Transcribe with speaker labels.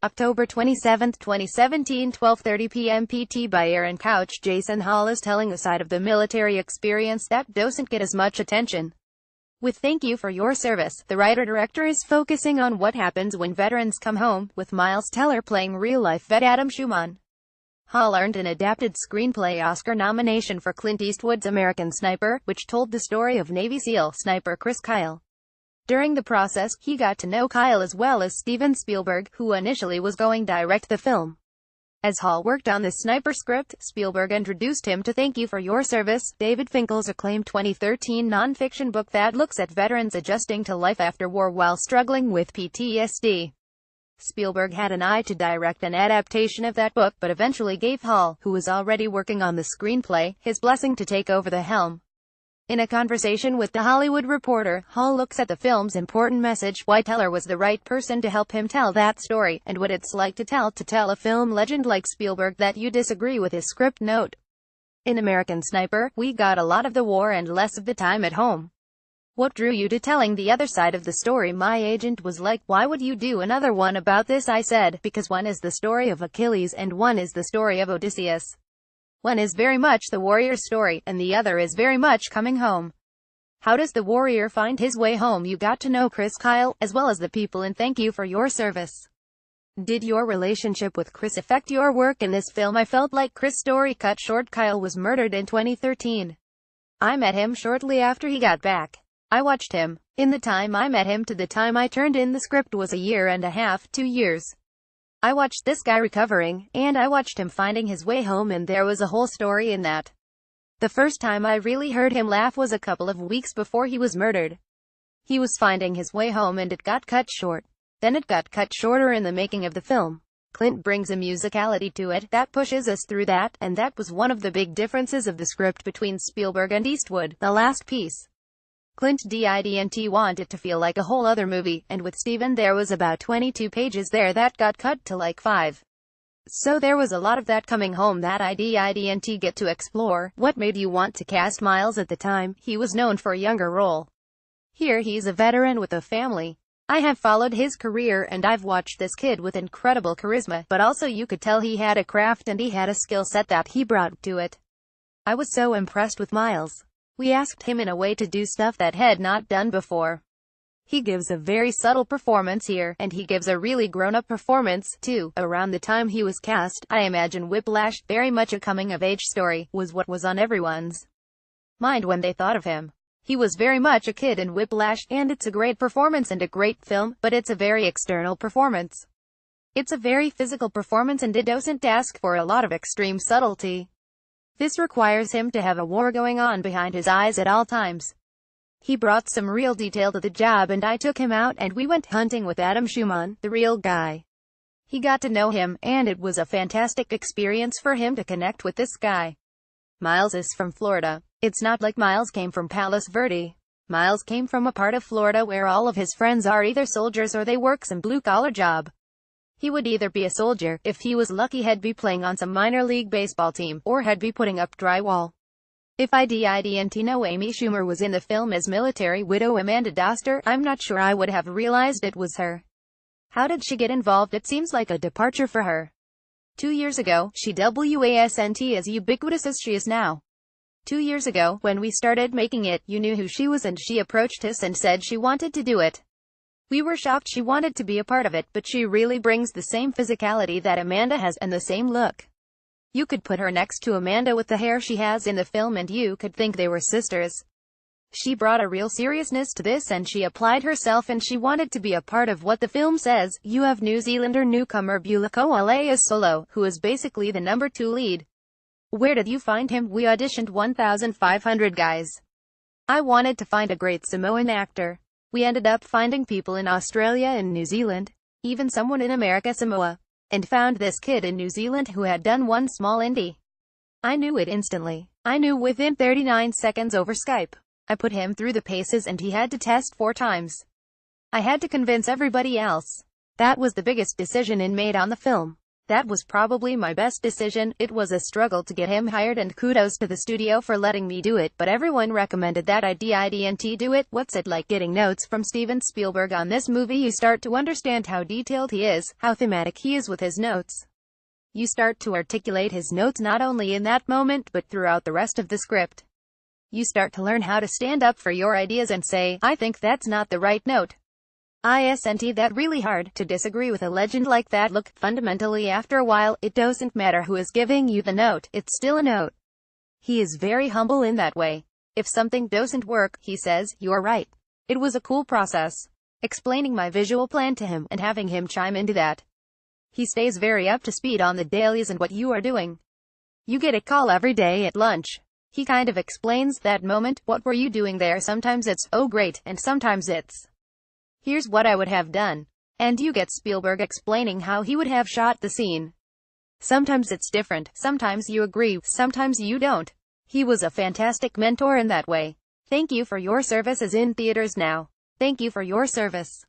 Speaker 1: October 27, 2017, 12:30 p.m. PT by Aaron Couch. Jason Hall is telling a side of the military experience that doesn't get as much attention. With Thank You for Your Service, the writer-director is focusing on what happens when veterans come home, with Miles Teller playing real-life vet Adam Schumann. Hall earned an adapted screenplay Oscar nomination for Clint Eastwood's American Sniper, which told the story of Navy SEAL sniper Chris Kyle. During the process, he got to know Kyle as well as Steven Spielberg, who initially was going to direct the film. As Hall worked on the Sniper script, Spielberg introduced him to Thank You for Your Service, David Finkel's acclaimed 2013 non-fiction book that looks at veterans adjusting to life after war while struggling with PTSD. Spielberg had an eye to direct an adaptation of that book, but eventually gave Hall, who was already working on the screenplay, his blessing to take over the helm. In a conversation with The Hollywood Reporter, Hall looks at the film's important message, why Teller was the right person to help him tell that story, and what it's like to tell a film legend like Spielberg that you disagree with his script note. In American Sniper, we got a lot of the war and less of the time at home. What drew you to telling the other side of the story? My agent was like, why would you do another one about this? I said, because one is the story of Achilles and one is the story of Odysseus. One is very much the warrior's story, and the other is very much coming home. How does the warrior find his way home? You got to know Chris Kyle, as well as the people in Thank You for Your Service. Did your relationship with Chris affect your work in this film? I felt like Chris' story cut short. Kyle was murdered in 2013. I met him shortly after he got back. I watched him. In the time I met him to the time I turned in the script was a year and a half, 2 years. I watched this guy recovering, and I watched him finding his way home, and there was a whole story in that. The first time I really heard him laugh was a couple of weeks before he was murdered. He was finding his way home and it got cut short. Then it got cut shorter in the making of the film. Clint brings a musicality to it that pushes us through that, and that was one of the big differences of the script between Spielberg and Eastwood, the last piece. Clint didn't want it to feel like a whole other movie, and with Steven there was about 22 pages there that got cut to like 5. So there was a lot of that coming home that I didn't get to explore. What made you want to cast Miles at the time? He was known for a younger role. Here he's a veteran with a family. I have followed his career and I've watched this kid with incredible charisma, but also you could tell he had a craft and he had a skill set that he brought to it. I was so impressed with Miles. We asked him in a way to do stuff that had not done before. He gives a very subtle performance here, and he gives a really grown-up performance, too. Around the time he was cast, I imagine Whiplash, very much a coming-of-age story, was what was on everyone's mind when they thought of him. He was very much a kid in Whiplash, and it's a great performance and a great film, but it's a very external performance. It's a very physical performance and it doesn't ask for a lot of extreme subtlety. This requires him to have a war going on behind his eyes at all times. He brought some real detail to the job and I took him out and we went hunting with Adam Schumann, the real guy. He got to know him, and it was a fantastic experience for him to connect with this guy. Miles is from Florida. It's not like Miles came from Palos Verde. Miles came from a part of Florida where all of his friends are either soldiers or they work some blue-collar job. He would either be a soldier, if he was lucky he'd be playing on some minor league baseball team, or he'd be putting up drywall. If I didn't know Amy Schumer was in the film as military widow Amanda Doster, I'm not sure I would have realized it was her. How did she get involved? It seems like a departure for her. 2 years ago, she wasn't as ubiquitous as she is now. 2 years ago, when we started making it, you knew who she was and she approached us and said she wanted to do it. We were shocked she wanted to be a part of it, but she really brings the same physicality that Amanda has, and the same look. You could put her next to Amanda with the hair she has in the film and you could think they were sisters. She brought a real seriousness to this and she applied herself and she wanted to be a part of what the film says. You have New Zealander newcomer Beulah Koale Solo, who is basically the number 2 lead. Where did you find him? We auditioned 1,500 guys. I wanted to find a great Samoan actor. We ended up finding people in Australia and New Zealand, even someone in America Samoa, and found this kid in New Zealand who had done one small indie. I knew it instantly. I knew within 39 seconds over Skype. I put him through the paces and he had to test 4 times. I had to convince everybody else. That was the biggest decision made on the film. That was probably my best decision. It was a struggle to get him hired, and kudos to the studio for letting me do it, but everyone recommended that I didn't do it. What's it like getting notes from Steven Spielberg on this movie? You start to understand how detailed he is, how thematic he is with his notes. You start to articulate his notes not only in that moment, but throughout the rest of the script. You start to learn how to stand up for your ideas and say, I think that's not the right note. Isn't that really hard, to disagree with a legend like that? Look, fundamentally after a while, it doesn't matter who is giving you the note, it's still a note. He is very humble in that way. If something doesn't work, he says, you're right. It was a cool process. Explaining my visual plan to him, and having him chime into that. He stays very up to speed on the dailies and what you are doing. You get a call every day at lunch. He kind of explains that moment, what were you doing there? Sometimes it's, oh great, and sometimes it's, here's what I would have done. And you get Spielberg explaining how he would have shot the scene. Sometimes it's different, sometimes you agree, sometimes you don't. He was a fantastic mentor in that way. Thank You for Your Service is in theaters now. Thank You for Your Service.